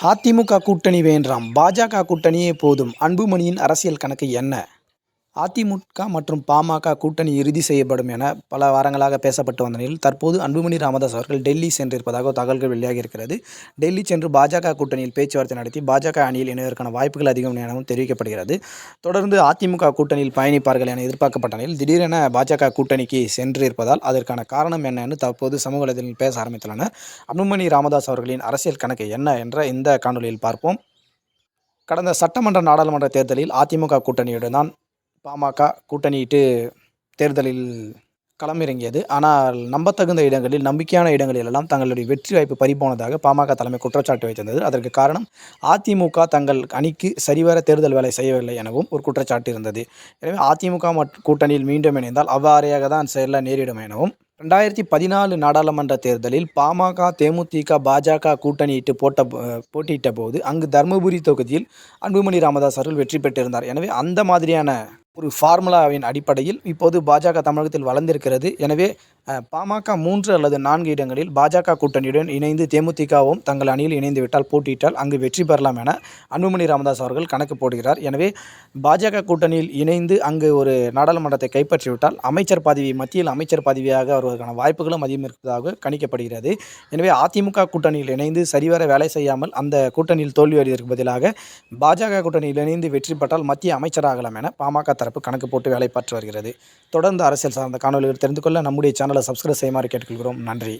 அதிமுக கூட்டணி வேண்டாம், பாஜக கூட்டணியே போதும். அன்புமணியின் அரசியல் கணக்கு என்ன? அதிமுக மற்றும் பாமக கூட்டணி இறுதி செய்யப்படும் என பல வாரங்களாக பேசப்பட்டு வந்த நிலையில், தற்போது அன்புமணி ராமதாஸ் அவர்கள் டெல்லி சென்றிருப்பதாக தகவல்கள் வெளியாகி இருக்கிறது. டெல்லி சென்று பாஜக கூட்டணியில் பேச்சுவார்த்தை நடத்தி பாஜக அணியில் இணைவதற்கான வாய்ப்புகள் அதிகம் எனவும் தெரிவிக்கப்படுகிறது. தொடர்ந்து அதிமுக கூட்டணியில் பயணிப்பார்கள் என எதிர்பார்க்கப்பட்ட நிலையில், திடீரென பாஜக கூட்டணிக்கு சென்றிருப்பதால் அதற்கான காரணம் என்ன என்று தற்போது சமூக வலைதளத்தில் பேச ஆரம்பித்துள்ளனர். அன்புமணி ராமதாஸ் அவர்களின் அரசியல் கணக்கு என்ன என்ற இந்த காணொலியில் பார்ப்போம். கடந்த சட்டமன்ற, நாடாளுமன்ற தேர்தலில் அதிமுக கூட்டணியுடன் தான் பாமக கூட்டணியிட்டு தேர்தலில் களமிறங்கியது. ஆனால் நம்பத்தகுந்த இடங்களில், நம்பிக்கையான இடங்களிலெல்லாம் தங்களுடைய வெற்றி வாய்ப்பு பறிபோனதாக பாமக தலைமை குற்றச்சாட்டு வைத்திருந்தது. அதற்கு காரணம் அதிமுக தங்கள் அணிக்கு சரிவர தேர்தல் வேலை செய்யவில்லை எனவும் ஒரு குற்றச்சாட்டு இருந்தது. எனவே அதிமுக கூட்டணியில் மீண்டும் இணைந்தால் அவ்வாறையாக தான் செல்ல நேரிடும் எனவும், 2014 நாடாளுமன்ற தேர்தலில் பாமக, தேமுதிக, பாஜக கூட்டணியிட்டு போட்டியிட்ட போது அங்கு தருமபுரி தொகுதியில் அன்புமணி ராமதாஸ் அவர்கள் வெற்றி பெற்றிருந்தார். எனவே அந்த மாதிரியான ஒரு ஃபார்முலாவின் அடிப்படையில் இப்போது பாஜக தமிழகத்தில் வளர்ந்திருக்கிறது. எனவே பாமக 3 அல்லது 4 இடங்களில் பாஜக கூட்டணியுடன் இணைந்து தேமுதிகவும் தங்கள் அணியில் இணைந்து விட்டால், போட்டியிட்டால் அங்கு வெற்றி பெறலாம் என அன்புமணி ராமதாஸ் அவர்கள் கணக்கு போடுகிறார். எனவே பாஜக கூட்டணியில் இணைந்து அங்கு ஒரு நாடாளுமன்றத்தை கைப்பற்றிவிட்டால் அமைச்சர் பதவி, மத்தியில் அமைச்சர் பதவியாக வருவதற்கான வாய்ப்புகளும் அதிகம் இருப்பதாக கணிக்கப்படுகிறது. எனவே அதிமுக கூட்டணியில் இணைந்து சரிவர வேலை செய்யாமல் அந்த கூட்டணியில் தோல்வி அடைவதற்கு பதிலாக பாஜக கூட்டணியில் இணைந்து வெற்றி பெற்றால் மத்திய அமைச்சராகலாம் என பாமக தரப்பு கணக்கு போட்டு வேலை பார்த்து வருகிறது. தொடர்ந்து அரசியல் சார்ந்த காணொலிகள் தெரிந்து கொள்ள நம்முடைய சேனலை சப்ஸ்கிரைப் செய்யுமாறு கேட்டுக்கொள்கிறோம். நன்றி.